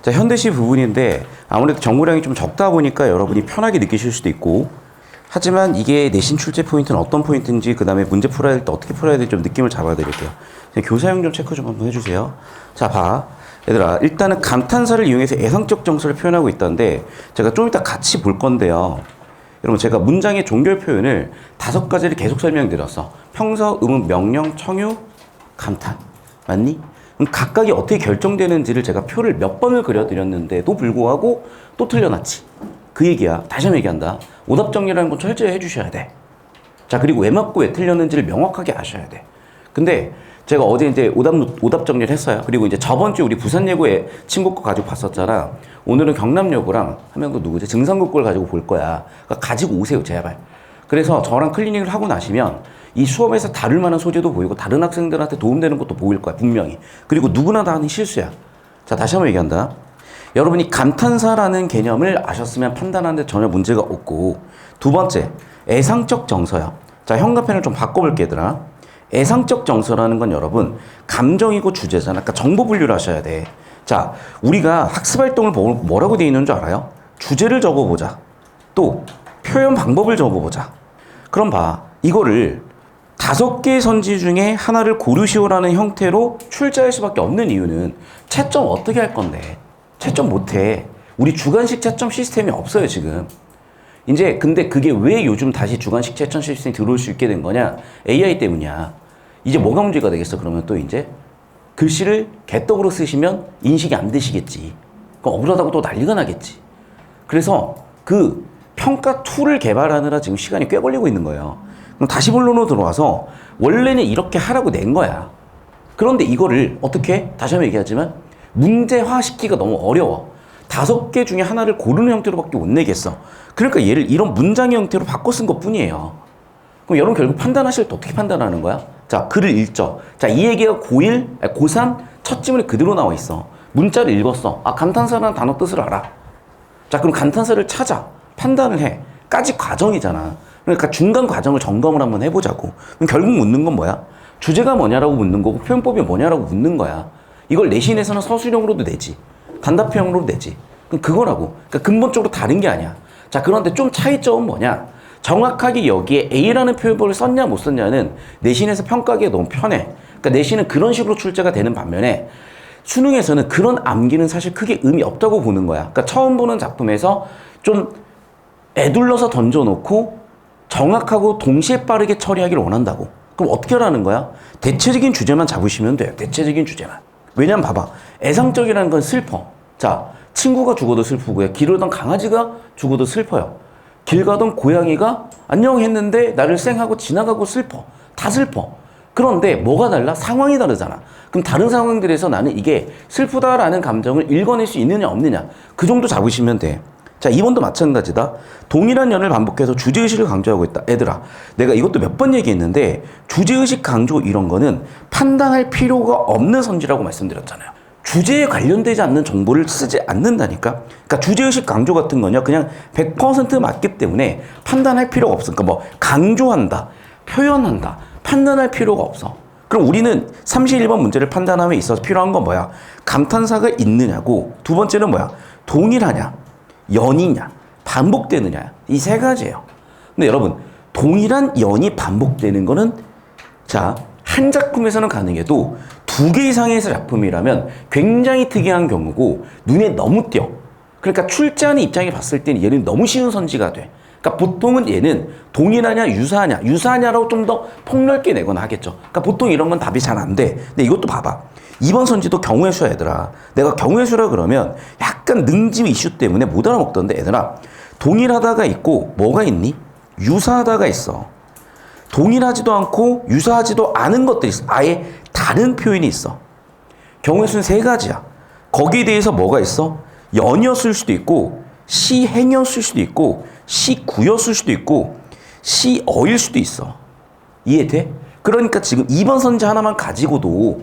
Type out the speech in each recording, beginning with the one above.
자, 현대시 부분인데 아무래도 정보량이 좀 적다 보니까 여러분이 편하게 느끼실 수도 있고, 하지만 이게 내신 출제 포인트는 어떤 포인트인지, 그 다음에 문제 풀어야 될 때 어떻게 풀어야 될지 좀 느낌을 잡아드릴게요. 교사형 좀 체크 좀 한번 해주세요. 자, 봐. 얘들아, 일단은 감탄사를 이용해서 애상적 정서를 표현하고 있다는데, 제가 좀 이따 같이 볼 건데요. 여러분, 제가 문장의 종결 표현을 5가지를 계속 설명드렸어. 평서, 의문, 명령, 청유, 감탄. 맞니? 그럼 각각이 어떻게 결정되는지를 제가 표를 몇 번을 그려드렸는데도 불구하고 또 틀려놨지. 그 얘기야. 다시 한번 얘기한다. 오답 정리라는 건 철저히 해주셔야 돼. 자, 그리고 왜 맞고 왜 틀렸는지를 명확하게 아셔야 돼. 근데 제가 어제 이제 오답 정리를 했어요. 그리고 이제 저번 주에 우리 부산예고에 친구 거 가지고 봤었잖아. 오늘은 경남예고랑 하면 그 누구지? 증산고 걸 가지고 볼 거야. 그러니까 가지고 오세요, 제발. 그래서 저랑 클리닉을 하고 나시면 이 수업에서 다룰 만한 소재도 보이고 다른 학생들한테 도움되는 것도 보일 거야, 분명히. 그리고 누구나 다 하는 실수야. 자, 다시 한번 얘기한다. 여러분이 감탄사라는 개념을 아셨으면 판단하는데 전혀 문제가 없고, 두 번째, 애상적 정서야. 자, 형과펜을 좀 바꿔볼게, 얘들아. 애상적 정서라는 건 여러분, 감정이고 주제잖아. 그러니까 정보 분류를 하셔야 돼. 자, 우리가 학습활동을 뭐라고 되어 있는 줄 알아요? 주제를 적어보자. 또, 표현 방법을 적어보자. 그럼 봐. 이거를 5개의 선지 중에 하나를 고르시오라는 형태로 출제할 수밖에 없는 이유는 채점 어떻게 할 건데? 채점 못해. 우리 주관식 채점 시스템이 없어요, 지금. 이제 근데 그게 왜 요즘 다시 주관식 채점 시스템이 들어올 수 있게 된 거냐? AI 때문이야. 이제 뭐가 문제가 되겠어? 그러면 또 이제 글씨를 개떡으로 쓰시면 인식이 안 되시겠지. 그럼 억울하다고 또 난리가 나겠지. 그래서 그 평가 툴을 개발하느라 지금 시간이 꽤 걸리고 있는 거예요. 그럼 다시 본론으로 들어와서 원래는 이렇게 하라고 낸 거야. 그런데 이거를 어떻게? 다시 한번 얘기하지만 문제화시키기가 너무 어려워. 5개 중에 하나를 고르는 형태로밖에 못 내겠어. 그러니까 얘를 이런 문장의 형태로 바꿔 쓴 것 뿐이에요. 그럼 여러분 결국 판단하실 때 어떻게 판단하는 거야? 자, 글을 읽죠. 자, 이 얘기가 고3 첫 지문에 그대로 나와 있어. 문자를 읽었어. 아, 감탄사라는 단어 뜻을 알아. 자, 그럼 감탄사를 찾아. 판단을 해. 까지 과정이잖아. 그러니까 중간 과정을 점검을 한번 해보자고. 그럼 결국 묻는 건 뭐야? 주제가 뭐냐라고 묻는 거고 표현법이 뭐냐라고 묻는 거야. 이걸 내신에서는 서술형으로도 내지. 단답형으로도 내지. 그럼 그거라고. 그러니까 근본적으로 다른 게 아니야. 자, 그런데 좀 차이점은 뭐냐? 정확하게 여기에 A라는 표현법을 썼냐 못 썼냐는 내신에서 평가하기가 너무 편해. 그러니까 내신은 그런 식으로 출제가 되는 반면에 수능에서는 그런 암기는 사실 크게 의미 없다고 보는 거야. 그러니까 처음 보는 작품에서 좀 애둘러서 던져놓고 정확하고 동시에 빠르게 처리하기를 원한다고. 그럼 어떻게 하라는 거야? 대체적인 주제만 잡으시면 돼요. 대체적인 주제만. 왜냐면 봐봐. 애상적이라는 건 슬퍼. 자, 친구가 죽어도 슬프고요. 길 오던 강아지가 죽어도 슬퍼요. 길 가던 고양이가 안녕 했는데 나를 쌩하고 지나가고 슬퍼. 다 슬퍼. 그런데 뭐가 달라? 상황이 다르잖아. 그럼 다른 상황들에서 나는 이게 슬프다라는 감정을 읽어낼 수 있느냐 없느냐. 그 정도 잡으시면 돼. 자, 2번도 마찬가지다. 동일한 연을 반복해서 주제의식을 강조하고 있다. 애들아, 내가 이것도 몇 번 얘기했는데 주제의식 강조 이런 거는 판단할 필요가 없는 선지라고 말씀드렸잖아요. 주제에 관련되지 않는 정보를 쓰지 않는다니까. 그러니까 주제의식 강조 같은 거냐 그냥 100% 맞기 때문에 판단할 필요가 없어. 그러니까 뭐 강조한다, 표현한다, 판단할 필요가 없어. 그럼 우리는 31번 문제를 판단함에 있어서 필요한 건 뭐야? 감탄사가 있느냐고. 두 번째는 뭐야? 동일하냐, 연이냐, 반복되느냐. 이 3가지예요. 근데 여러분, 동일한 연이 반복되는 거는 자, 한 작품에서는 가능해도 2개 이상의 작품이라면 굉장히 특이한 경우고 눈에 너무 띄어. 그러니까 출제하는 입장에 봤을 때는 얘는 너무 쉬운 선지가 돼. 그러니까 보통은 얘는 동일하냐 유사하냐, 유사하냐라고 좀 더 폭넓게 내거나 하겠죠. 그러니까 보통 이런 건 답이 잘 안 돼. 근데 이것도 봐봐. 이번 선지도 경우의 수야, 얘들아. 내가 경우의 수라 그러면 약간 능지 이슈 때문에 못 알아먹던데, 얘들아. 동일하다가 있고 뭐가 있니? 유사하다가 있어. 동일하지도 않고 유사하지도 않은 것들이 있어. 아예 다른 표현이 있어. 경우의 수는 3가지야. 거기에 대해서 뭐가 있어? 연이었을 수도 있고 시행이었을 수도 있고 시구였을 수도 있고 시어일 수도 있어. 이해돼? 그러니까 지금 2번 선지 하나만 가지고도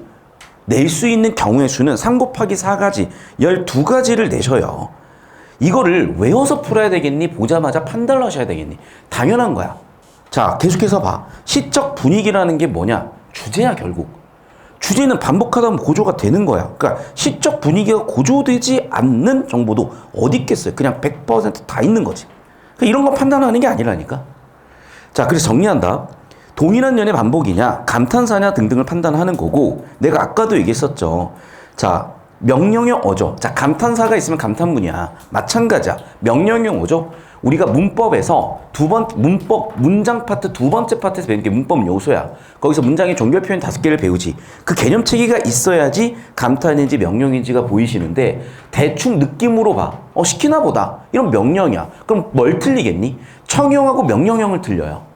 낼 수 있는 경우의 수는 3 곱하기 4가지 12가지를 내셔요. 이거를 외워서 풀어야 되겠니? 보자마자 판단을 하셔야 되겠니? 당연한 거야. 자, 계속해서 봐. 시적 분위기라는 게 뭐냐? 주제야, 결국. 주제는 반복하다 보면 고조가 되는 거야. 그러니까 시적 분위기가 고조되지 않는 정보도 어디 있겠어요. 그냥 100%다 있는 거지. 그러니까 이런 거 판단하는 게 아니라니까. 자, 그래서 정리한다. 동일한 연의 반복이냐, 감탄사냐 등등을 판단하는 거고, 내가 아까도 얘기했었죠. 자, 명령형 어조. 자, 감탄사가 있으면 감탄문이야. 마찬가지야. 명령형 어조. 우리가 문법에서 문장 파트 두 번째 파트에서 배우는 게 문법 요소야. 거기서 문장의 종결 표현 5개를 배우지. 그 개념 체계가 있어야지 감탄인지 명령인지가 보이시는데, 대충 느낌으로 봐. 시키나 보다. 이런 명령이야. 그럼 뭘 틀리겠니? 청형하고 명령형을 틀려요.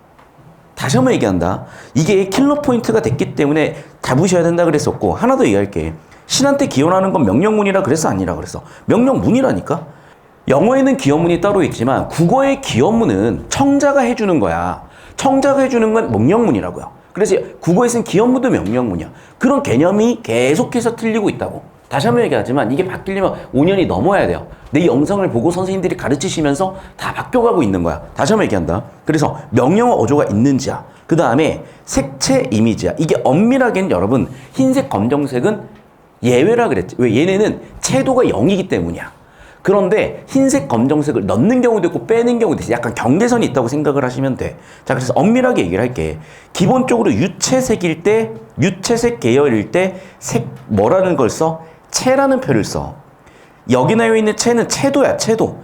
다시 한번 얘기한다. 이게 킬러 포인트가 됐기 때문에 잡으셔야 된다 그랬었고, 하나 더 얘기할게. 신한테 기원하는 건 명령문이라 그래서 아니라 그랬어. 명령문이라니까? 영어에는 기원문이 따로 있지만 국어의 기원문은 청자가 해주는 거야. 청자가 해주는 건 명령문이라고요. 그래서 국어에서는 기원문도 명령문이야. 그런 개념이 계속해서 틀리고 있다고. 다시 한번 얘기하지만 이게 바뀌려면 5년이 넘어야 돼요. 내 영상을 보고 선생님들이 가르치시면서 다 바뀌어가고 있는 거야. 다시 한번 얘기한다. 그래서 명령어 어조가 있는지야. 그 다음에 색채 이미지야. 이게 엄밀하게는 여러분 흰색 검정색은 예외라 그랬지. 왜? 얘네는 채도가 0이기 때문이야. 그런데 흰색 검정색을 넣는 경우도 있고 빼는 경우도 있어. 약간 경계선이 있다고 생각을 하시면 돼. 자, 그래서 엄밀하게 얘기를 할게. 기본적으로 유채색일 때, 유채색 계열일 때 색 뭐라는 걸 써? 채라는 표를 써. 여기 나와 있는 채는 채도야, 채도.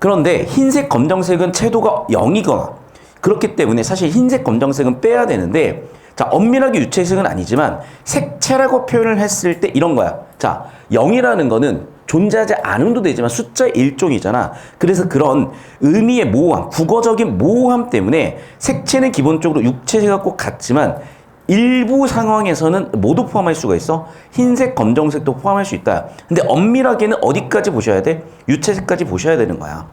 그런데 흰색 검정색은 채도가 0이거나 그렇기 때문에 사실 흰색 검정색은 빼야 되는데, 자, 엄밀하게 유채색은 아니지만 색채라고 표현을 했을 때 이런 거야. 자, 0이라는 거는 존재하지 않음도 되지만 숫자의 일종이잖아. 그래서 그런 의미의 모호함, 국어적인 모호함 때문에 색채는 기본적으로 육채색과 꼭 같지만 일부 상황에서는 모두 포함할 수가 있어. 흰색, 검정색도 포함할 수 있다. 근데 엄밀하게는 어디까지 보셔야 돼? 유채색까지 보셔야 되는 거야.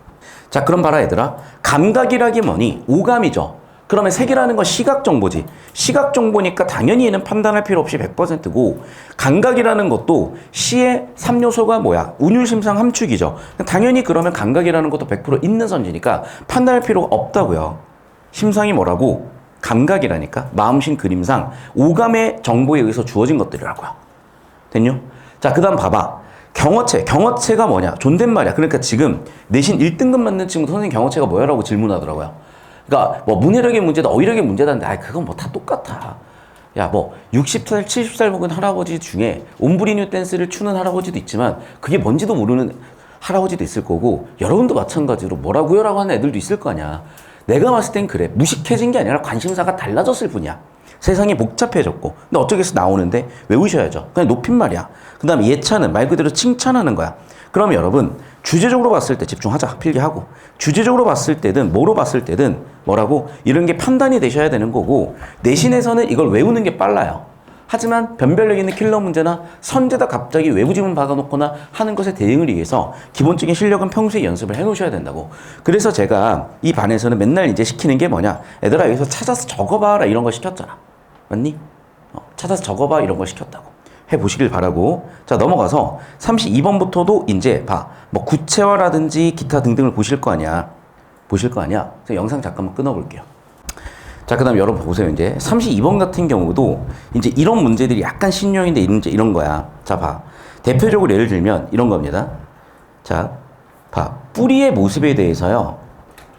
자, 그럼 봐라 얘들아. 감각이라기 뭐니? 오감이죠. 그러면 색이라는 건 시각 정보지. 시각 정보니까 당연히 얘는 판단할 필요 없이 100%고, 감각이라는 것도 시의 3요소가 뭐야? 운율, 심상, 함축이죠. 당연히 그러면 감각이라는 것도 100% 있는 선지니까 판단할 필요가 없다고요. 심상이 뭐라고? 감각이라니까. 마음심, 그림상, 오감의 정보에 의해서 주어진 것들이라고요. 됐뇨? 자, 그 다음 봐봐. 경어체. 경어체가 뭐냐? 존댓말이야. 그러니까 지금 내신 1등급 맞는 친구도 선생님 경어체가 뭐야? 라고 질문하더라고요. 그러니까 뭐 문해력의 문제다, 어휘력의 문제다인데, 그건 뭐 다 똑같아. 야, 뭐 60살, 70살 먹은 할아버지 중에 옴브리뉴 댄스를 추는 할아버지도 있지만 그게 뭔지도 모르는 할아버지도 있을 거고, 여러분도 마찬가지로 뭐라고요? 라고 하는 애들도 있을 거 아니야. 내가 봤을 땐 그래. 무식해진 게 아니라 관심사가 달라졌을 뿐이야. 세상이 복잡해졌고. 근데 어쩌겠어, 나오는데 외우셔야죠. 그냥 높임말이야. 그 다음에 예찬은 말 그대로 칭찬하는 거야. 그럼 여러분, 주제적으로 봤을 때 집중하자. 필기하고. 주제적으로 봤을 때든 뭐로 봤을 때든 뭐라고? 이런 게 판단이 되셔야 되는 거고, 내신에서는 이걸 외우는 게 빨라요. 하지만 변별력 있는 킬러 문제나 선제다 갑자기 외부 지문 박아놓거나 하는 것에 대응을 위해서 기본적인 실력은 평소에 연습을 해놓으셔야 된다고. 그래서 제가 이 반에서는 맨날 이제 시키는 게 뭐냐? 얘들아, 여기서 찾아서 적어봐라 이런 거 시켰잖아. 맞니? 찾아서 적어봐 이런 거 시켰다고. 해보시길 바라고. 자, 넘어가서 32번부터도 이제 봐. 뭐 구체화라든지 기타 등등을 보실 거 아니야. 보실 거 아니야. 그래서 영상 잠깐만 끊어볼게요. 자, 그 다음 여러분 보세요. 이제 32번 같은 경우도 이제 이런 문제들이 약간 신용인데 이런 거야. 자, 봐. 대표적으로 예를 들면 이런 겁니다. 자, 봐. 뿌리의 모습에 대해서요.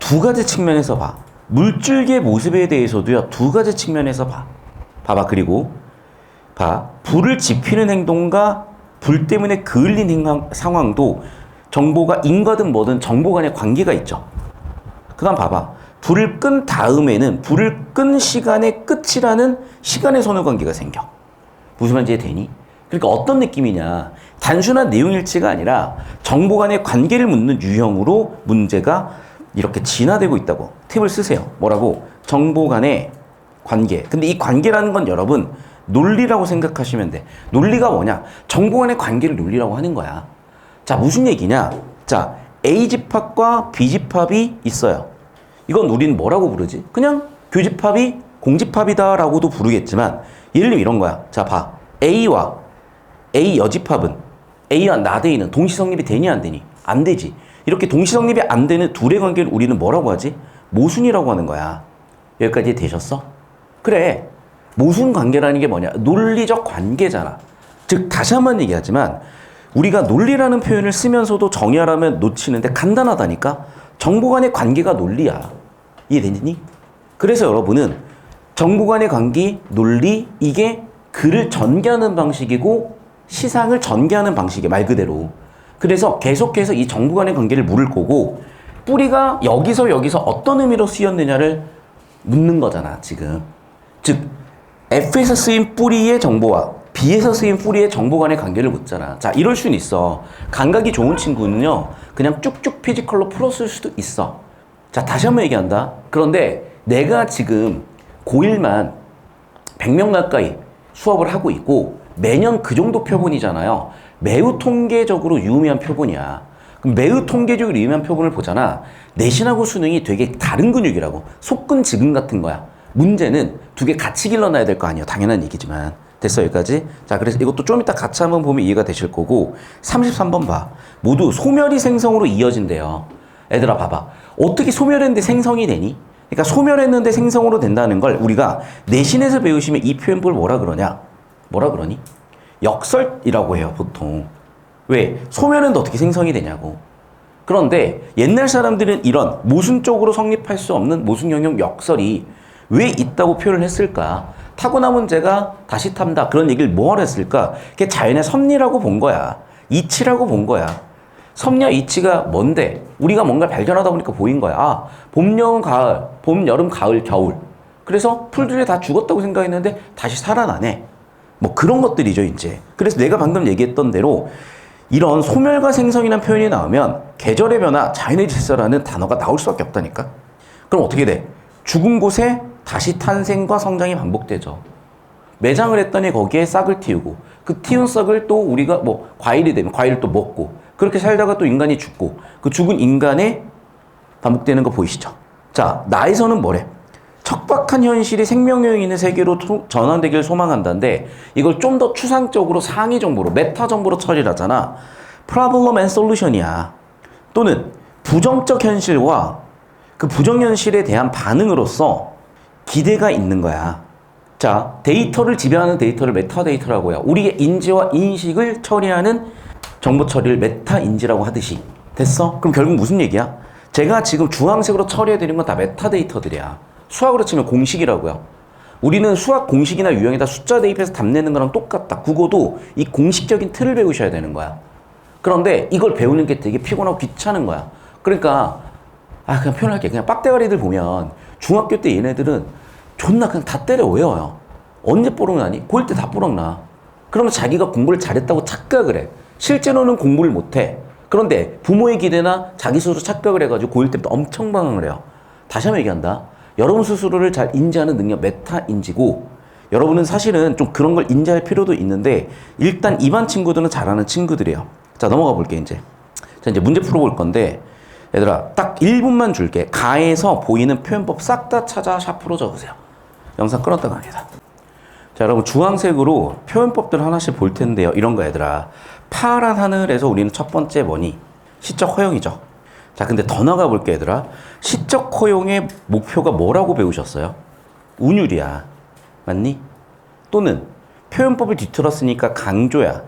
두 가지 측면에서 봐. 물줄기의 모습에 대해서도요. 두 가지 측면에서 봐. 봐봐. 그리고 봐. 불을 지피는 행동과 불 때문에 그을린 상황도 정보가 인과든 뭐든 정보 간의 관계가 있죠. 그 다음 봐봐. 불을 끈 다음에는 불을 끈 시간의 끝이라는 시간의 선후 관계가 생겨. 무슨 말인지 이해되니? 그러니까 어떤 느낌이냐. 단순한 내용일치가 아니라 정보 간의 관계를 묻는 유형으로 문제가 이렇게 진화되고 있다고. 팁을 쓰세요. 뭐라고? 정보 간의 관계. 근데 이 관계라는 건 여러분 논리라고 생각하시면 돼. 논리가 뭐냐? 정보 간의 관계를 논리라고 하는 거야. 자, 무슨 얘기냐? 자, A집합과 B집합이 있어요. 이건 우리는 뭐라고 부르지? 그냥 교집합이 공집합이다라고도 부르겠지만, 예를 들면 이런 거야. 자, 봐. A와 A 여집합은 A와 나대이는 동시성립이 되니 안 되니? 안 되지. 이렇게 동시성립이 안 되는 둘의 관계를 우리는 뭐라고 하지? 모순이라고 하는 거야. 여기까지 되셨어? 그래. 모순 관계라는 게 뭐냐? 논리적 관계잖아. 즉 다시 한번 얘기하지만 우리가 논리라는 표현을 쓰면서도 정의하라면 놓치는데 간단하다니까. 정보 간의 관계가 논리야. 이해되니? 그래서 여러분은 정보 간의 관계, 논리 이게 글을 전개하는 방식이고 시상을 전개하는 방식이야. 말 그대로. 그래서 계속해서 이 정보 간의 관계를 물을 거고 뿌리가 여기서 어떤 의미로 쓰였느냐를 묻는 거잖아 지금. 즉 F에서 쓰인 뿌리의 정보와 B에서 쓰인 뿌리의 정보 간의 관계를 묻잖아. 자, 이럴 수는 있어. 감각이 좋은 친구는요 그냥 쭉쭉 피지컬로 풀었을 수도 있어. 자, 다시 한번 얘기한다. 그런데 내가 지금 고1만 100명 가까이 수업을 하고 있고 매년 그 정도 표본이잖아요. 매우 통계적으로 유의미한 표본이야. 그럼 매우 통계적으로 유의미한 표본을 보잖아. 내신하고 수능이 되게 다른 근육이라고. 속근 지근 같은 거야. 문제는 두 개 같이 길러놔야 될 거 아니에요. 당연한 얘기지만. 됐어, 여기까지? 자, 그래서 이것도 좀 이따 같이 한번 보면 이해가 되실 거고 33번 봐. 모두 소멸이 생성으로 이어진대요. 애들아 봐봐. 어떻게 소멸했는데 생성이 되니? 그러니까 소멸했는데 생성으로 된다는 걸 우리가 내신에서 배우시면 이 표현법을 뭐라 그러냐? 뭐라 그러니? 역설이라고 해요, 보통. 왜? 소멸했는데 어떻게 생성이 되냐고. 그런데 옛날 사람들은 이런 모순적으로 성립할 수 없는 모순 영역 역설이 왜 있다고 표현을 했을까? 타고난 문제가 다시 탐다. 그런 얘기를 뭐하러 했을까? 그게 자연의 섭리라고 본 거야. 이치라고 본 거야. 섭리와 이치가 뭔데? 우리가 뭔가를 발견하다 보니까 보인 거야. 아, 봄, 여름, 가을. 봄, 여름, 가을, 겨울. 그래서 풀들이 다 죽었다고 생각했는데 다시 살아나네. 뭐 그런 것들이죠, 이제. 그래서 내가 방금 얘기했던 대로 이런 소멸과 생성이라는 표현이 나오면 계절의 변화, 자연의 질서라는 단어가 나올 수밖에 없다니까. 그럼 어떻게 돼? 죽은 곳에 다시 탄생과 성장이 반복되죠. 매장을 했더니 거기에 싹을 틔우고 그 틔운 싹을 또 우리가 뭐 과일이 되면 과일을 또 먹고 그렇게 살다가 또 인간이 죽고 그 죽은 인간에 반복되는 거 보이시죠? 자, 나에서는 뭐래? 척박한 현실이 생명력 있는 세계로 전환되길 소망한다는데 이걸 좀 더 추상적으로 상위 정보로 메타 정보로 처리를 하잖아. Problem and Solution이야. 또는 부정적 현실과 그 부정 현실에 대한 반응으로서 기대가 있는 거야. 자, 데이터를 지배하는 데이터를 메타데이터라고 해요. 우리의 인지와 인식을 처리하는 정보 처리를 메타인지라고 하듯이. 됐어? 그럼 결국 무슨 얘기야? 제가 지금 주황색으로 처리해드린 건 다 메타데이터들이야. 수학으로 치면 공식이라고요. 우리는 수학 공식이나 유형에다 숫자 대입해서 답 내는 거랑 똑같다. 국어도 이 공식적인 틀을 배우셔야 되는 거야. 그런데 이걸 배우는 게 되게 피곤하고 귀찮은 거야. 그러니까 그냥 표현할게. 그냥 빡대가리들 보면 중학교 때 얘네들은 존나 그냥 다 때려 외워요. 언제 뽀록나니? 고1 때 다 뽀록나. 그러면 자기가 공부를 잘했다고 착각을 해. 실제로는 공부를 못해. 그런데 부모의 기대나 자기 스스로 착각을 해가지고 고1 때부터 엄청 방황을 해요. 다시 한번 얘기한다. 여러분 스스로를 잘 인지하는 능력 메타인지고 여러분은 사실은 좀 그런 걸 인지할 필요도 있는데 일단 이반 친구들은 잘하는 친구들이에요. 자, 넘어가 볼게 이제. 자, 이제 문제 풀어볼 건데 얘들아 딱 1분만 줄게. 가에서 보이는 표현법 싹 다 찾아 샤프로 적으세요. 영상 끊었다 갑니다. 자, 여러분 주황색으로 표현법들 하나씩 볼 텐데요. 이런 거 얘들아. 파란 하늘에서 우리는 첫 번째 뭐니? 시적 허용이죠. 자, 근데 더 나가 볼게 얘들아. 시적 허용의 목표가 뭐라고 배우셨어요? 운율이야. 맞니? 또는 표현법을 뒤틀었으니까 강조야.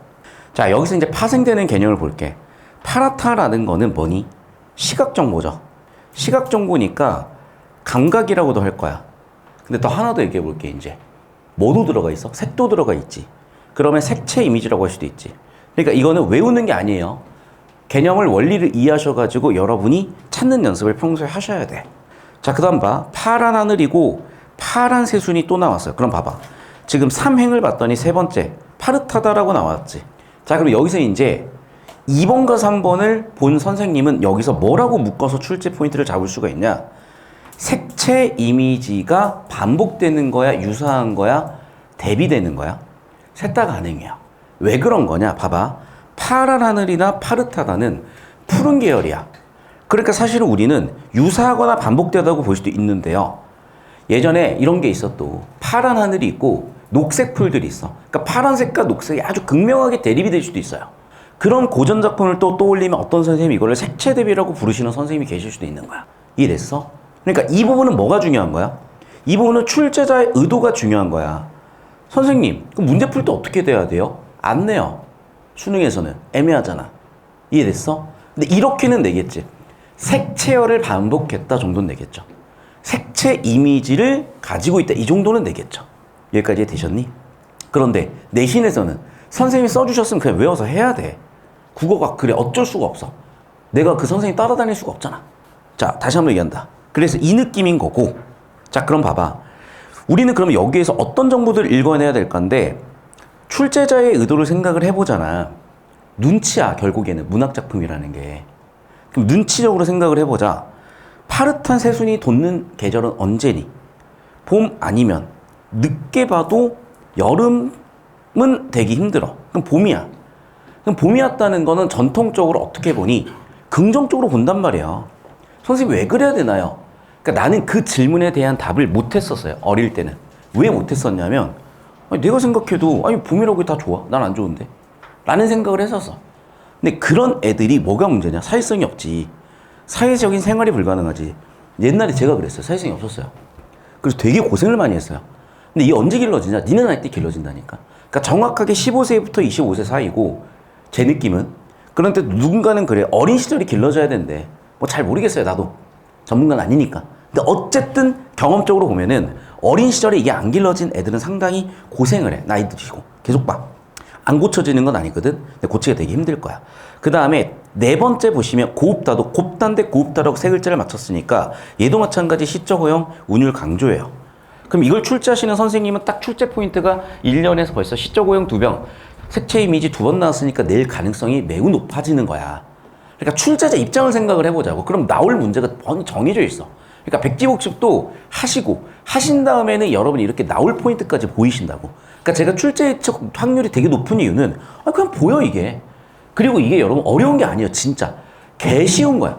자, 여기서 이제 파생되는 개념을 볼게. 파랗다라는 거는 뭐니? 시각 정보죠. 시각 정보니까 감각이라고도 할 거야. 근데 또 하나 더 얘기해 볼게 이제. 뭐도 들어가 있어? 색도 들어가 있지. 그러면 색채 이미지라고 할 수도 있지. 그러니까 이거는 외우는 게 아니에요. 개념을 원리를 이해하셔가지고 여러분이 찾는 연습을 평소에 하셔야 돼. 자, 그 다음 봐. 파란 하늘이고 파란 새순이 또 나왔어요. 그럼 봐봐. 지금 3행을 봤더니 세 번째 파릇하다라고 나왔지. 자, 그럼 여기서 이제 2번과 3번을 본 선생님은 여기서 뭐라고 묶어서 출제 포인트를 잡을 수가 있냐? 색채 이미지가 반복되는 거야? 유사한 거야? 대비되는 거야? 셋 다 가능해요. 왜 그런 거냐? 봐봐. 파란 하늘이나 파릇하다는 푸른 계열이야. 그러니까 사실은 우리는 유사하거나 반복되다고 볼 수도 있는데요. 예전에 이런 게 있어 또. 파란 하늘이 있고 녹색 풀들이 있어. 그러니까 파란색과 녹색이 아주 극명하게 대립이 될 수도 있어요. 그런 고전 작품을 또 떠올리면 어떤 선생님이 이거를 색채 대비라고 부르시는 선생님이 계실 수도 있는 거야. 이해됐어? 그러니까 이 부분은 뭐가 중요한 거야? 이 부분은 출제자의 의도가 중요한 거야. 선생님, 그 문제 풀 때 어떻게 돼야 돼요? 안 내요. 수능에서는. 애매하잖아. 이해됐어? 근데 이렇게는 내겠지. 색채열을 반복했다 정도는 내겠죠. 색채 이미지를 가지고 있다 이 정도는 내겠죠. 여기까지 되셨니? 그런데 내신에서는 선생님이 써주셨으면 그냥 외워서 해야 돼. 국어가 그래 어쩔 수가 없어. 내가 그 선생님 따라다닐 수가 없잖아. 자, 다시 한번 얘기한다. 그래서 이 느낌인 거고. 자, 그럼 봐봐. 우리는 그럼 여기에서 어떤 정보들을 읽어내야 될 건데 출제자의 의도를 생각을 해보잖아. 눈치야 결국에는 문학작품이라는 게. 그럼 눈치적으로 생각을 해보자. 파릇한 새순이 돋는 계절은 언제니? 봄 아니면 늦게 봐도 여름은 되기 힘들어. 그럼 봄이야. 그럼 봄이 왔다는 거는 전통적으로 어떻게 보니 긍정적으로 본단 말이야. 선생님 왜 그래야 되나요? 그러니까 나는 그 질문에 대한 답을 못했었어요. 어릴 때는. 왜 못했었냐면 아니, 내가 생각해도 아니 봄이라고 다 좋아. 난 안 좋은데. 라는 생각을 했었어. 근데 그런 애들이 뭐가 문제냐? 사회성이 없지. 사회적인 생활이 불가능하지. 옛날에 제가 그랬어요. 사회성이 없었어요. 그래서 되게 고생을 많이 했어요. 근데 이게 언제 길러지냐? 니네 나이 때 길러진다니까. 그러니까 정확하게 15세부터 25세 사이고 제 느낌은 그런데 누군가는 그래. 어린 시절이 길러져야 된대. 뭐 잘 모르겠어요. 나도. 전문가는 아니니까. 근데 어쨌든 경험적으로 보면은 어린 시절에 이게 안 길러진 애들은 상당히 고생을 해. 나이 드시고. 계속 봐. 안 고쳐지는 건 아니거든. 근데 고치기가 되게 힘들 거야. 그 다음에 네 번째 보시면 고읍다도 곱단데 고읍다라고 세 글자를 맞췄으니까 얘도 마찬가지 시적 호형 운율 강조예요. 그럼 이걸 출제하시는 선생님은 딱 출제 포인트가 1년에서 벌써 시적 호형 2병, 색채 이미지 2번 나왔으니까 낼 가능성이 매우 높아지는 거야. 그러니까 출제자 입장을 생각을 해보자고. 그럼 나올 문제가 정해져 있어. 그러니까 백지복습도 하시고 하신 다음에는 여러분이 이렇게 나올 포인트까지 보이신다고. 그러니까 제가 출제 확률이 되게 높은 이유는 그냥 보여 이게. 그리고 이게 여러분 어려운 게 아니에요. 진짜 개 쉬운 거야.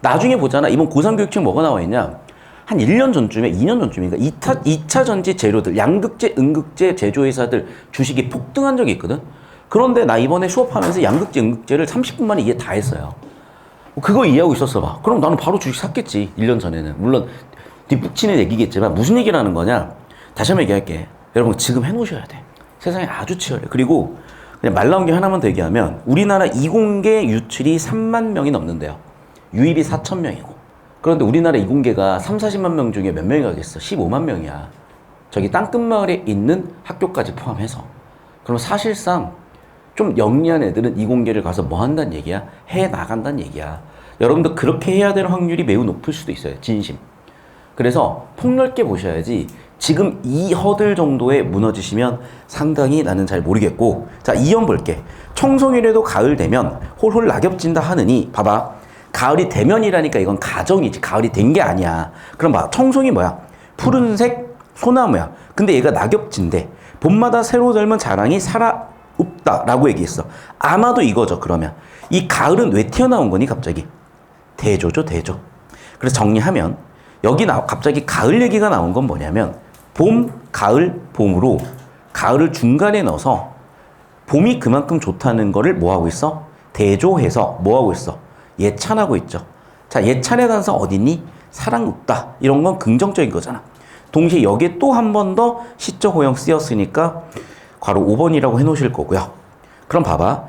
나중에 보잖아. 이번 고3 교육청 뭐가 나와 있냐. 한 1년 전쯤에 2년 전쯤인가 2차 전지 재료들 양극재, 음극재 제조회사들 주식이 폭등한 적이 있거든. 그런데 나 이번에 수업하면서 양극재, 음극재를 30분 만에 이해 다 했어요. 그거 이해하고 있었어 봐. 그럼 나는 바로 주식 샀겠지. 1년 전에는. 물론 뒷북치는 얘기겠지만 무슨 얘기를 하는 거냐. 다시 한번 얘기할게. 여러분 지금 해놓으셔야 돼. 세상이 아주 치열해. 그리고 그냥 말 나온 게 하나만 더 얘기하면 우리나라 이공계 유출이 3만 명이 넘는데요. 유입이 4천 명이고. 그런데 우리나라 이공계가 3, 40만 명 중에 몇 명이 가겠어? 15만 명이야. 저기 땅끝마을에 있는 학교까지 포함해서. 그럼 사실상 좀 영리한 애들은 이공계를 가서 뭐 한다는 얘기야? 해 나간다는 얘기야. 여러분도 그렇게 해야 될 확률이 매우 높을 수도 있어요. 진심. 그래서 폭넓게 보셔야지 지금 이 허들 정도에 무너지시면 상당히 나는 잘 모르겠고. 자, 이연 볼게. 청송이라도 가을 되면 홀홀 낙엽진다 하느니 봐봐. 가을이 되면이라니까 이건 가정이지. 가을이 된 게 아니야. 그럼 봐. 청송이 뭐야? 푸른색 소나무야. 근데 얘가 낙엽진대. 봄마다 새로 젊은 자랑이 살아있다 라고 얘기했어. 아마도 이거죠. 그러면 이 가을은 왜 튀어나온 거니 갑자기? 대조죠. 대조. 그래서 정리하면 여기 갑자기 가을 얘기가 나온 건 뭐냐면 봄, 가을, 봄으로 가을을 중간에 넣어서 봄이 그만큼 좋다는 거를 뭐하고 있어? 대조해서 뭐하고 있어? 예찬하고 있죠. 자, 예찬의 단서 어딨니? 사랑 없다. 이런 건 긍정적인 거잖아. 동시에 여기에 또 한 번 더 시적 호형 쓰였으니까 괄호 5번이라고 해놓으실 거고요. 그럼 봐봐.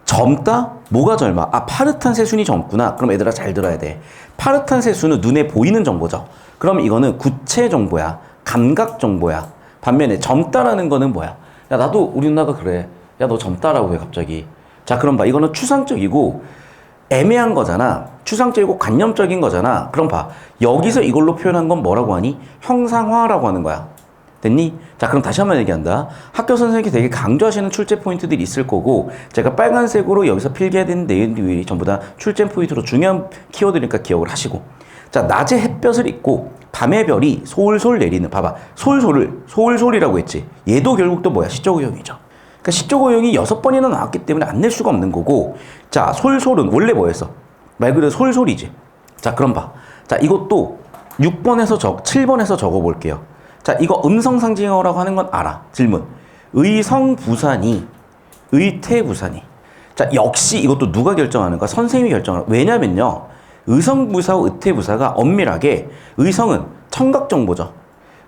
젊다? 뭐가 젊어? 파릇한 새순이 젊구나. 그럼 얘들아 잘 들어야 돼. 파릇한 새순은 눈에 보이는 정보죠. 그럼 이거는 구체 정보야. 감각 정보야. 반면에 젊다라는 거는 뭐야? 야, 나도 우리 누나가 그래. 야, 너 젊다라고 해 갑자기. 자, 그럼 봐. 이거는 추상적이고 애매한 거잖아. 추상적이고 관념적인 거잖아. 그럼 봐. 여기서 이걸로 표현한 건 뭐라고 하니? 형상화라고 하는 거야. 됐니? 자, 그럼 다시 한번 얘기한다. 학교 선생님이 되게 강조하시는 출제 포인트들이 있을 거고 제가 빨간색으로 여기서 필기해야 되는 내용들이 전부 다 출제 포인트로 중요한 키워드니까 기억을 하시고. 자, 낮에 햇볕을 입고 밤의 별이 솔솔 내리는. 봐봐. 솔솔이라고 했지. 얘도 결국 또 뭐야? 시적 오형이죠. 그러니까 시적 오형이 6번이나 나왔기 때문에 안 낼 수가 없는 거고. 자, 솔솔은 원래 뭐였어? 말 그대로 솔솔이지. 자, 그럼 봐. 자, 이것도 6번에서 7번에서 적어볼게요. 자, 이거 음성상징어라고 하는 건 알아. 질문. 의성부산이, 의태부산이. 자, 역시 이것도 누가 결정하는가? 선생님이 결정하는. 왜냐면요. 의성부사와 의태부사가 엄밀하게 의성은 청각정보죠.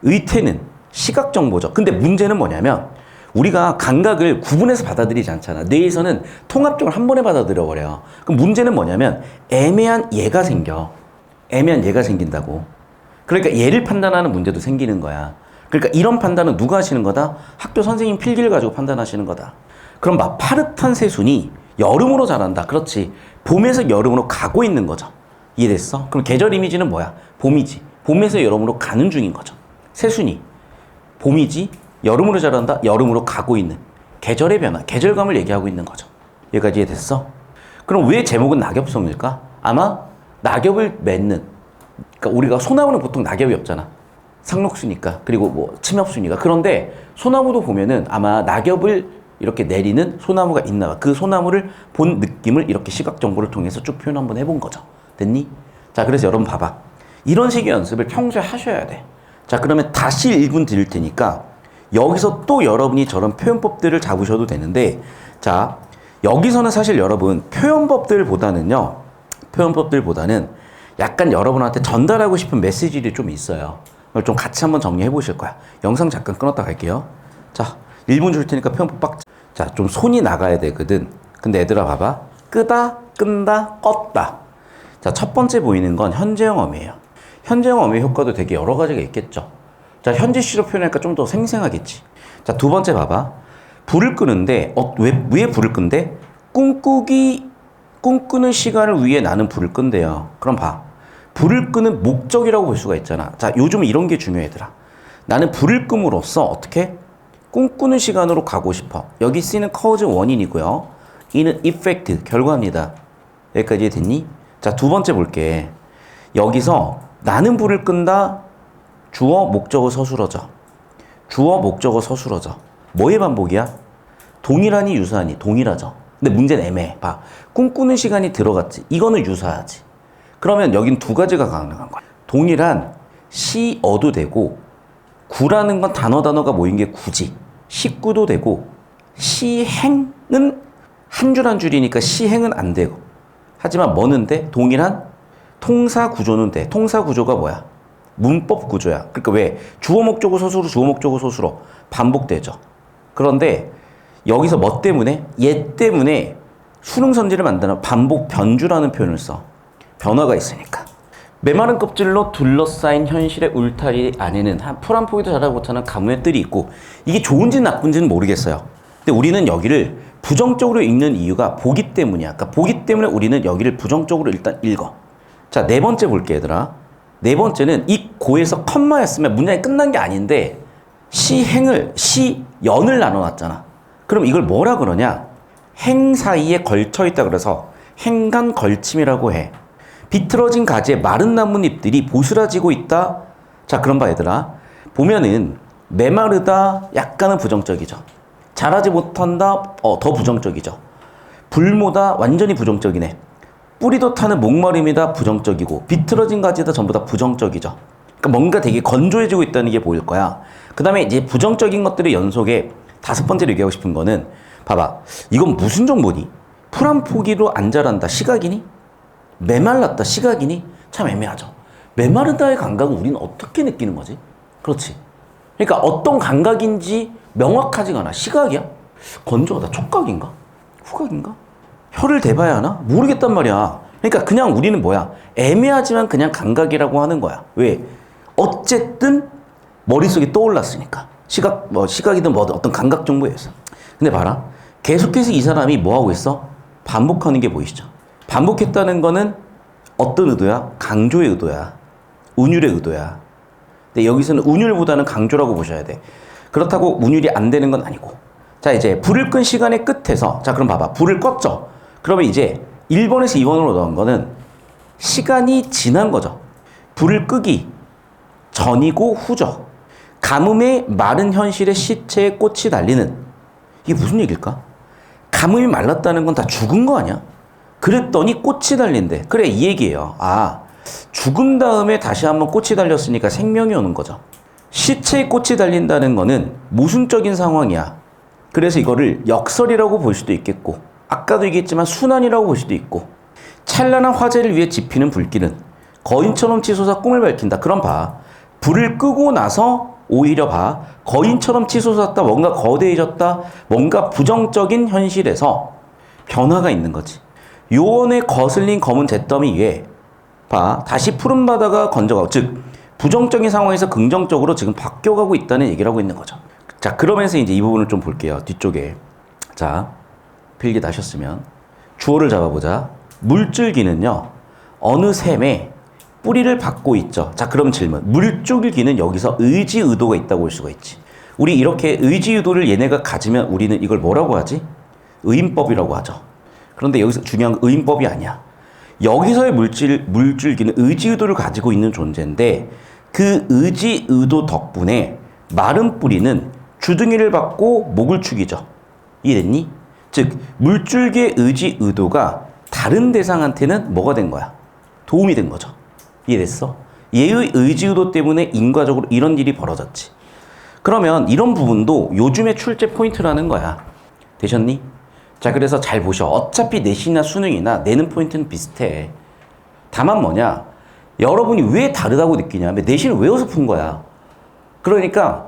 의태는 시각 정보죠. 근데 문제는 뭐냐면 우리가 감각을 구분해서 받아들이지 않잖아. 뇌에서는 통합적으로 한 번에 받아들여 버려요. 그럼 문제는 뭐냐면 애매한 예가 생겨. 애매한 예가 생긴다고. 그러니까 예를 판단하는 문제도 생기는 거야. 그러니까 이런 판단은 누가 하시는 거다? 학교 선생님 필기를 가지고 판단하시는 거다. 그럼 막 파릇한 새순이 여름으로 자란다. 그렇지. 봄에서 여름으로 가고 있는 거죠. 이해됐어? 그럼 계절 이미지는 뭐야? 봄이지. 봄에서 여름으로 가는 중인 거죠. 새순이 봄이지. 여름으로 자란다. 여름으로 가고 있는 계절의 변화, 계절감을 얘기하고 있는 거죠. 여기까지 이해됐어? 그럼 왜 제목은 낙엽송일까? 아마 낙엽을 맺는, 그러니까 우리가 소나무는 보통 낙엽이 없잖아. 상록수니까. 그리고 뭐 침엽수니까. 그런데 소나무도 보면은 아마 낙엽을 이렇게 내리는 소나무가 있나 봐. 그 소나무를 본 느낌을 이렇게 시각 정보를 통해서 쭉 표현 한번 해본 거죠. 됐니? 자, 그래서 여러분 봐봐. 이런 식의 연습을 평소에 하셔야 돼. 자, 그러면 다시 1분 드릴 테니까 여기서 또 여러분이 저런 표현법들을 잡으셔도 되는데, 자, 여기서는 사실 여러분 표현법들보다는 약간 여러분한테 전달하고 싶은 메시지들이 좀 있어요. 그걸 좀 같이 한번 정리해 보실 거야. 영상 잠깐 끊었다 갈게요. 자, 1분 줄 테니까 표현법 빡. 자, 좀 손이 나가야 되거든. 근데 얘들아 봐봐. 끄다, 끈다, 껐다. 자, 첫 번째 보이는 건 현재형 어미예요. 현재형 어미 효과도 되게 여러 가지가 있겠죠. 자, 현재 시로 표현하니까 좀 더 생생하겠지. 자, 두 번째 봐봐. 불을 끄는데, 왜 불을 끈대? 꿈꾸는 시간을 위해 나는 불을 끈대요. 그럼 봐. 불을 끄는 목적이라고 볼 수가 있잖아. 자, 요즘 이런 게 중요하더라. 나는 불을 끔으로써 어떻게? 꿈꾸는 시간으로 가고 싶어. 여기 쓰이는 cause 원인이고요. 이는 effect, 결과입니다. 여기까지 됐니? 자, 두 번째 볼게. 여기서 나는 불을 끈다. 주어, 목적어, 서술어죠. 주어, 목적어, 서술어죠. 뭐의 반복이야? 동일하니 유사하니? 동일하죠. 근데 문제는 애매해. 봐. 꿈꾸는 시간이 들어갔지. 이거는 유사하지. 그러면 여긴 두 가지가 가능한 거야. 동일한 시어도 되고, 구라는 건 단어가 모인 게 구지. 시구도 되고, 시행은 한 줄 한 줄이니까 시행은 안 되고. 하지만 뭐는 돼? 동일한 통사 구조는 돼. 통사 구조가 뭐야? 문법 구조야. 그러니까 왜? 주어 목적어 서술어 주어 목적어 서술어 반복되죠. 그런데 여기서 뭐 때문에? 얘 때문에 수능 선지를 만드는 반복 변주라는 표현을 써. 변화가 있으니까. 메마른 껍질로 둘러싸인 현실의 울타리 안에는 풀 한 포기도 자라지 못하는 가뭄의 뜰이 있고, 이게 좋은지 나쁜지는 모르겠어요. 근데 우리는 여기를 부정적으로 읽는 이유가 보기 때문이야. 그러니까 보기 때문에 우리는 여기를 부정적으로 일단 읽어. 자, 네 번째 볼게 얘들아. 네 번째는 이 고에서 컴마였으면 문장이 끝난 게 아닌데 시연을 나눠놨잖아. 그럼 이걸 뭐라 그러냐? 행 사이에 걸쳐있다 그래서 행간 걸침이라고 해. 비틀어진 가지에 마른 나뭇잎들이 보스라지고 있다. 자, 그럼 봐 얘들아. 보면은 메마르다 약간은 부정적이죠. 자라지 못한다 더 부정적이죠. 불모다 완전히 부정적이네. 뿌리도 타는 목마름이다 부정적이고, 비틀어진 가지다 전부 다 부정적이죠. 그러니까 뭔가 되게 건조해지고 있다는 게 보일 거야. 그 다음에 이제 부정적인 것들의 연속에 다섯 번째로 얘기하고 싶은 거는, 봐봐. 이건 무슨 정보니? 풀 한 포기로 안 자란다 시각이니? 메말랐다 시각이니? 참 애매하죠. 메마르다의 감각은 우리는 어떻게 느끼는 거지? 그렇지. 그러니까 어떤 감각인지 명확하지가 않아. 시각이야? 건조하다. 촉각인가? 후각인가? 혀를 대봐야 하나? 모르겠단 말이야. 그러니까 그냥 우리는 뭐야? 애매하지만 그냥 감각이라고 하는 거야. 왜? 어쨌든 머릿속에 떠올랐으니까. 시각이든 뭐든 어떤 감각 정보였어. 근데 봐라. 계속해서 이 사람이 뭐 하고 있어? 반복하는 게 보이시죠? 반복했다는 거는 어떤 의도야? 강조의 의도야. 운율의 의도야. 근데 여기서는 운율보다는 강조라고 보셔야 돼. 그렇다고 운율이 안 되는 건 아니고. 자, 이제 불을 끈 시간의 끝에서, 자, 그럼 봐봐. 불을 껐죠? 그러면 이제 1번에서 2번으로 넣은 거는 시간이 지난 거죠. 불을 끄기 전이고 후죠. 가뭄에 마른 현실의 시체에 꽃이 달리는, 이게 무슨 얘기일까? 가뭄이 말랐다는 건 다 죽은 거 아니야? 그랬더니 꽃이 달린대. 그래, 이 얘기예요. 아, 죽은 다음에 다시 한번 꽃이 달렸으니까 생명이 오는 거죠. 시체에 꽃이 달린다는 거는 모순적인 상황이야. 그래서 이거를 역설이라고 볼 수도 있겠고, 아까도 얘기했지만 순환이라고 볼 수도 있고, 찬란한 화제를 위해 지피는 불길은 거인처럼 치솟아 꿈을 밝힌다. 그럼 봐. 불을 끄고 나서 오히려 봐. 거인처럼 치솟았다. 뭔가 거대해졌다. 뭔가 부정적인 현실에서 변화가 있는 거지. 요원에 거슬린 검은 잿더미 위에 봐. 다시 푸른 바다가 건져가고, 즉 부정적인 상황에서 긍정적으로 지금 바뀌어가고 있다는 얘기를 하고 있는 거죠. 자, 그러면서 이제 이 부분을 좀 볼게요. 뒤쪽에. 자, 필기 나셨으면 주어를 잡아보자. 물줄기는요, 어느 샘에 뿌리를 받고 있죠. 자, 그럼 질문. 물줄기는 여기서 의지 의도가 있다고 볼 수가 있지. 우리 이렇게 의지 의도를 얘네가 가지면 우리는 이걸 뭐라고 하지? 의인법이라고 하죠. 그런데 여기서 중요한 건 의인법이 아니야. 여기서의 물줄기는 의지 의도를 가지고 있는 존재인데 그 의지 의도 덕분에 마른 뿌리는 주둥이를 받고 목을 축이죠. 이해됐니? 즉 물줄기의 의지 의도가 다른 대상한테는 뭐가 된 거야? 도움이 된 거죠. 이해됐어? 얘의 의지 의도 때문에 인과적으로 이런 일이 벌어졌지. 그러면 이런 부분도 요즘의 출제 포인트라는 거야. 되셨니? 자, 그래서 잘 보셔. 어차피 내신이나 수능이나 내는 포인트는 비슷해. 다만 뭐냐? 여러분이 왜 다르다고 느끼냐면 내신을 외워서 푼 거야. 그러니까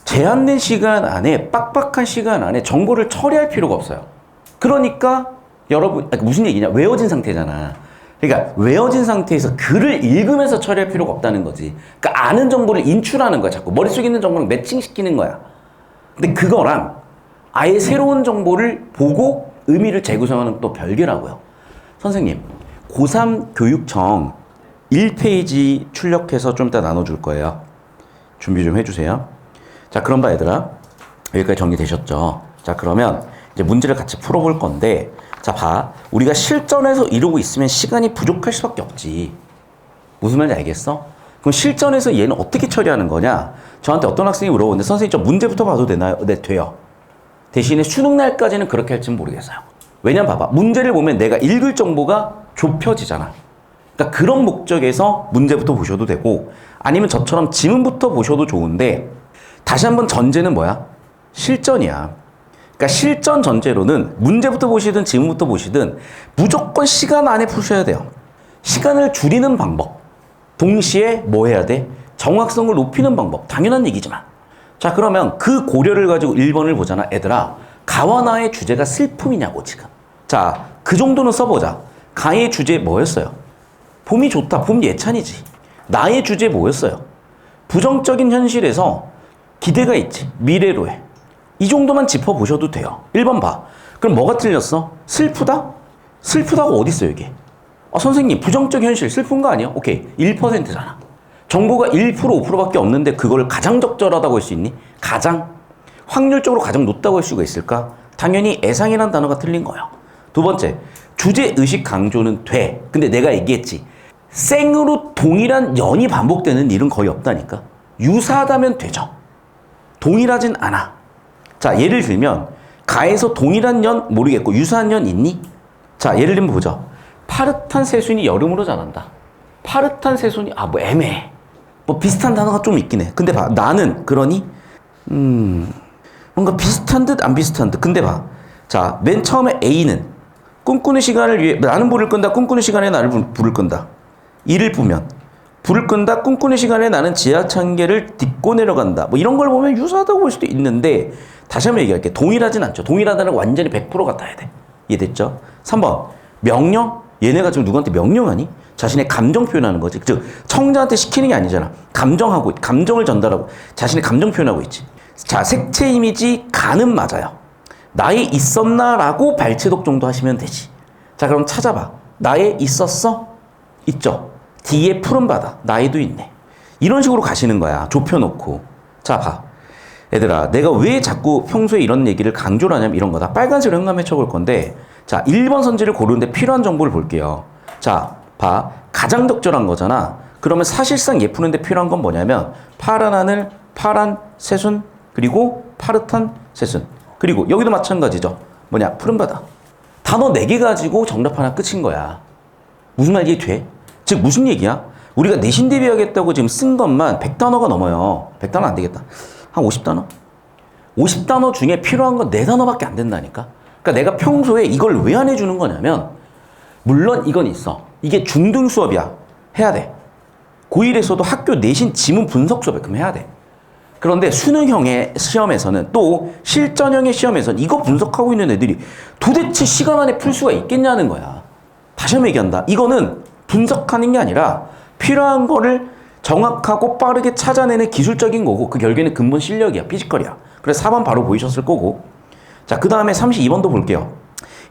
제한된 시간 안에, 빡빡한 시간 안에 정보를 처리할 필요가 없어요. 그러니까 여러분, 무슨 얘기냐? 외워진 상태잖아. 그러니까 외워진 상태에서 글을 읽으면서 처리할 필요가 없다는 거지. 그러니까 아는 정보를 인출하는 거야. 자꾸 머릿속에 있는 정보랑 매칭시키는 거야. 근데 그거랑 아예 새로운 정보를 보고 의미를 재구성하는 또 별개라고요. 선생님, 고3 교육청 1페이지 출력해서 좀 이따 나눠줄 거예요. 준비 좀 해주세요. 자, 그럼 봐 얘들아. 여기까지 정리되셨죠? 자, 그러면 이제 문제를 같이 풀어볼 건데, 자, 봐. 우리가 실전에서 이러고 있으면 시간이 부족할 수밖에 없지. 무슨 말인지 알겠어? 그럼 실전에서 얘는 어떻게 처리하는 거냐? 저한테 어떤 학생이 물어보는데, 선생님 저 문제부터 봐도 되나요? 네, 돼요. 대신에 수능 날까지는 그렇게 할지는 모르겠어요. 왜냐면 봐봐. 문제를 보면 내가 읽을 정보가 좁혀지잖아. 그러니까 그런 목적에서 문제부터 보셔도 되고, 아니면 저처럼 지문부터 보셔도 좋은데, 다시 한번 전제는 뭐야? 실전이야. 그러니까 실전 전제로는 문제부터 보시든 지문부터 보시든 무조건 시간 안에 푸셔야 돼요. 시간을 줄이는 방법. 동시에 뭐 해야 돼? 정확성을 높이는 방법. 당연한 얘기지만. 자, 그러면 그 고려를 가지고 1번을 보잖아. 얘들아, 가와 나의 주제가 슬픔이냐고 지금. 자, 그 정도는 써보자. 가의 주제 뭐였어요? 봄이 좋다. 봄 예찬이지. 나의 주제 뭐였어요? 부정적인 현실에서 기대가 있지. 미래로 해. 이 정도만 짚어보셔도 돼요. 1번 봐. 그럼 뭐가 틀렸어? 슬프다? 슬프다가 어딨어 이게? 선생님 부정적 현실 슬픈 거 아니야? 오케이. 1%잖아. 정보가 1%, 5%밖에 없는데 그걸 가장 적절하다고 할 수 있니? 가장? 확률적으로 가장 높다고 할 수가 있을까? 당연히 애상이라는 단어가 틀린 거예요. 두 번째, 주제의식 강조는 돼. 근데 내가 얘기했지. 생으로 동일한 연이 반복되는 일은 거의 없다니까. 유사하다면 되죠. 동일하진 않아. 자, 예를 들면 가에서 동일한 년 모르겠고 유사한 년 있니? 자, 예를 들면 보자. 파릇한 새순이 여름으로 자란다. 파릇한 새순이 뭐 애매해. 뭐 비슷한 단어가 좀 있긴 해. 근데 봐, 나는 그러니 뭔가 비슷한 듯 안 비슷한 듯. 근데 봐, 자, 맨 처음에 A는 꿈꾸는 시간을 위해 나는 불을 끈다. 꿈꾸는 시간에 나를 불을 끈다. 이를 보면 불을 끈다. 꿈꾸는 시간에 나는 지하창계를 딛고 내려간다. 뭐 이런 걸 보면 유사하다고 볼 수도 있는데 다시 한번 얘기할게. 동일하진 않죠. 동일하다는 건 완전히 100% 같아야 돼. 이해됐죠? 3번 명령? 얘네가 지금 누구한테 명령하니? 자신의 감정 표현하는 거지. 즉 청자한테 시키는 게 아니잖아. 감정하고 감정을 전달하고 자신의 감정 표현하고 있지. 자, 색채 이미지 가는 맞아요. 나에 있었나라고 발췌독 정도 하시면 되지. 자, 그럼 찾아봐. 나에 있었어? 있죠. 뒤에 푸른 바다. 나에도 있네. 이런 식으로 가시는 거야. 좁혀놓고. 자, 봐. 얘들아, 내가 왜 자꾸 평소에 이런 얘기를 강조를 하냐면 이런 거다. 빨간색으로 현감해 쳐볼 건데, 자, 1번 선지를 고르는데 필요한 정보를 볼게요. 자, 봐. 가장 적절한 거잖아. 그러면 사실상 얘 푸는데 필요한 건 뭐냐면 파란 하늘, 파란 새순, 그리고 파릇한 새순. 그리고 여기도 마찬가지죠. 뭐냐? 푸른 바다. 단어 4개 가지고 정답 하나 끝인 거야. 무슨 말 이해 돼? 즉 무슨 얘기야? 우리가 내신 대비하겠다고 지금 쓴 것만 100단어가 넘어요. 100단어 안 되겠다. 한 50단어? 50단어 중에 필요한 건 4단어밖에 안 된다니까? 그러니까 내가 평소에 이걸 왜 안 해주는 거냐면 물론 이건 있어. 이게 중등 수업이야. 해야 돼. 고1에서도 학교 내신 지문 분석 수업에 그럼 해야 돼. 그런데 수능형의 시험에서는 또 실전형의 시험에서는 이거 분석하고 있는 애들이 도대체 시간 안에 풀 수가 있겠냐는 거야. 다시 한번 얘기한다. 이거는 분석하는 게 아니라 필요한 거를 정확하고 빠르게 찾아내는 기술적인 거고 그 결국에는 근본 실력이야. 피지컬이야. 그래서 4번 바로 보이셨을 거고. 자, 그 다음에 32번도 볼게요.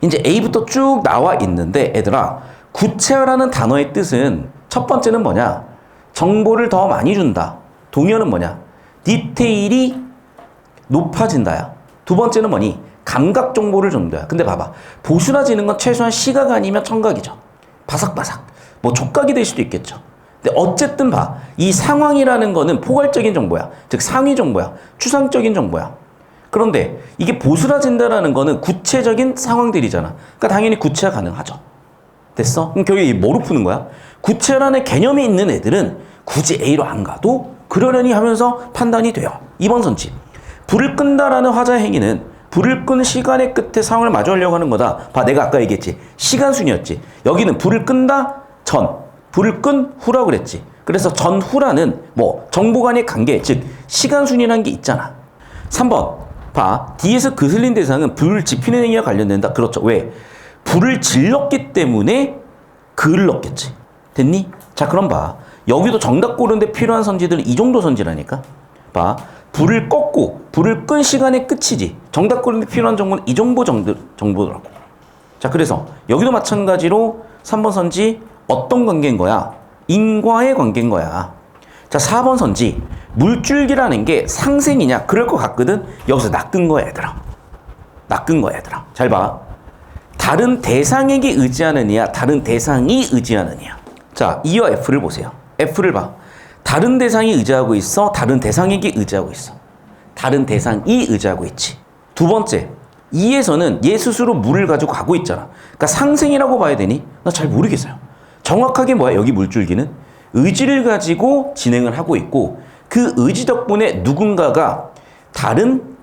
이제 A부터 쭉 나와 있는데 얘들아, 구체화라는 단어의 뜻은 첫 번째는 뭐냐? 정보를 더 많이 준다. 동의어는 뭐냐? 디테일이 높아진다야. 두 번째는 뭐니? 감각 정보를 준다야. 근데 봐봐. 보수라지는 건 최소한 시각 아니면 청각이죠. 바삭바삭. 뭐 촉각이 될 수도 있겠죠. 근데 어쨌든 봐. 이 상황이라는 거는 포괄적인 정보야. 즉 상위 정보야. 추상적인 정보야. 그런데 이게 보수라진다라는 거는 구체적인 상황들이잖아. 그러니까 당연히 구체화 가능하죠. 됐어? 그럼 결국에 뭐로 푸는 거야? 구체라는 개념이 있는 애들은 굳이 A로 안 가도 그러려니 하면서 판단이 돼요. 2번 선지. 불을 끈다라는 화자의 행위는 불을 끈 시간의 끝에 상황을 마주하려고 하는 거다. 봐, 내가 아까 얘기했지. 시간순이었지. 여기는 불을 끈다 전, 불을 끈 후라고 그랬지. 그래서 전, 후라는 뭐 정보 간의 관계, 즉 시간순이라는 게 있잖아. 3번. 봐, 뒤에서 그슬린 대상은 불을 지피는 행위와 관련된다. 그렇죠. 왜? 불을 질렀기 때문에 글을 넣겠지. 됐니? 자, 그럼 봐. 여기도 정답 고르는데 필요한 선지들은 이 정도 선지라니까. 봐. 불을 껐고 불을 끈 시간의 끝이지. 정답 고르는데 필요한 정보는 이 정도 정보더라고. 자, 그래서 여기도 마찬가지로 3번 선지 어떤 관계인 거야? 인과의 관계인 거야. 자, 4번 선지. 물줄기라는 게 상생이냐? 그럴 것 같거든. 여기서 낚은 거야, 얘들아. 낚은 거야, 얘들아. 잘 봐. 다른 대상에게 의지하느냐, 다른 대상이 의지하느냐. 자, E와 F를 보세요. F를 봐. 다른 대상이 의지하고 있어, 다른 대상에게 의지하고 있어. 다른 대상이 의지하고 있지. 두 번째, E에서는 얘 스스로 물을 가지고 가고 있잖아. 그러니까 상생이라고 봐야 되니? 나 잘 모르겠어요. 정확하게 뭐야? 여기 물줄기는 의지를 가지고 진행을 하고 있고 그 의지 덕분에 누군가가 다른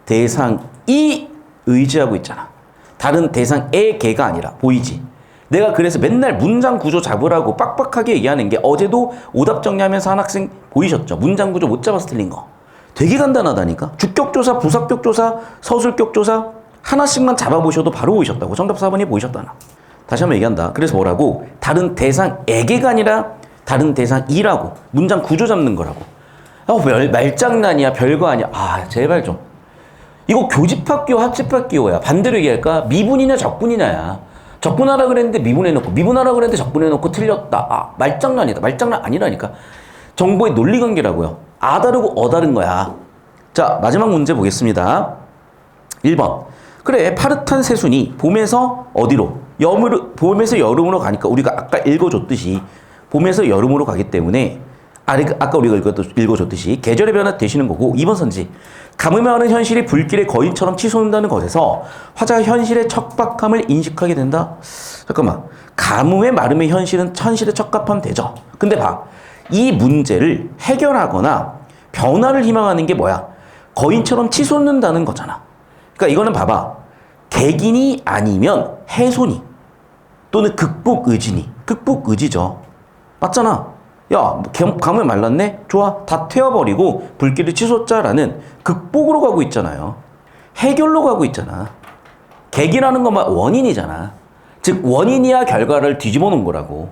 대상이 의지하고 있잖아. 다른 대상의 개가 아니라 보이지? 내가 그래서 맨날 문장 구조 잡으라고 빡빡하게 얘기하는 게 어제도 오답 정리하면서 한 학생 보이셨죠? 문장 구조 못 잡아서 틀린 거. 되게 간단하다니까? 주격조사, 부사격조사, 서술격조사 하나씩만 잡아보셔도 바로 보이셨다고. 정답 4번이 보이셨다나. 다시 한번 얘기한다. 그래서 뭐라고? 다른 대상에게가 아니라 다른 대상이라고. 문장 구조 잡는 거라고. 말장난이야. 별거 아니야. 아, 제발 좀. 이거 교집합기호, 합집합기호야. 반대로 얘기할까? 미분이냐 적분이냐야. 적분하라 그랬는데 미분해놓고 미분하라 그랬는데 적분해놓고 틀렸다. 아, 말장난이다. 말장난 아니라니까. 정보의 논리관계라고요. 아 다르고 어 다른 거야. 자, 마지막 문제 보겠습니다. 1번. 그래, 파릇한 새순이 봄에서 어디로? 봄에서 여름으로 가니까 우리가 아까 읽어줬듯이 봄에서 여름으로 가기 때문에 아까 우리가 읽어줬듯이 계절의 변화 되시는 거고. 2번 선지. 가뭄에 많은 현실이 불길의 거인처럼 치솟는다는 것에서 화자가 현실의 척박함을 인식하게 된다. 잠깐만. 가뭄에 마름의 현실은 현실에 척박하면 되죠. 근데 봐. 이 문제를 해결하거나 변화를 희망하는 게 뭐야? 거인처럼 치솟는다는 거잖아. 그러니까 이거는 봐봐. 객인이 아니면 해손이 또는 극복 의지니. 극복 의지죠. 맞잖아. 야, 가뭄에 말랐네? 좋아. 다 태워버리고 불길을 치솟자라는 극복으로 가고 있잖아요. 해결로 가고 있잖아. 객이라는 건 원인이잖아. 즉 원인이야 결과를 뒤집어 놓은 거라고.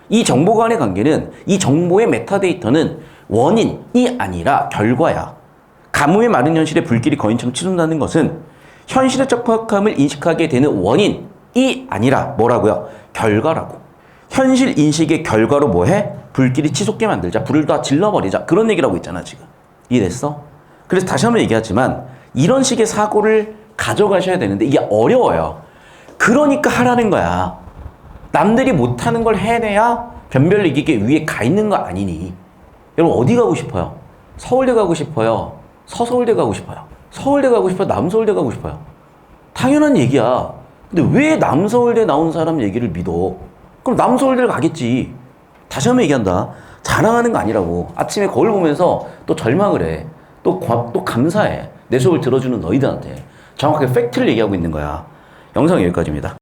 이 정보 간의 관계는 이 정보의 메타데이터는 원인이 아니라 결과야. 가뭄에 마른 현실의 불길이 거인처럼 치솟는다는 것은 현실의 척박함을 인식하게 되는 원인이 아니라 뭐라고요? 결과라고. 현실 인식의 결과로 뭐해? 불길이 치솟게 만들자. 불을 다 질러버리자. 그런 얘기를 하고 있잖아, 지금. 이해됐어? 그래서 다시 한번 얘기하지만 이런 식의 사고를 가져가셔야 되는데 이게 어려워요. 그러니까 하라는 거야. 남들이 못하는 걸 해내야 변별 이기게 위에 가 있는 거 아니니. 여러분 어디 가고 싶어요? 서울대 가고 싶어요? 서서울대 가고 싶어요? 서울대 가고 싶어요? 남서울대 가고 싶어요? 당연한 얘기야. 근데 왜 남서울대 나온 사람 얘기를 믿어? 그럼 남서울대를 가겠지. 다시 한번 얘기한다. 자랑하는 거 아니라고. 아침에 거울 보면서 또 절망을 해. 또 감사해. 내 속을 들어주는 너희들한테. 정확하게 팩트를 얘기하고 있는 거야. 영상 여기까지입니다.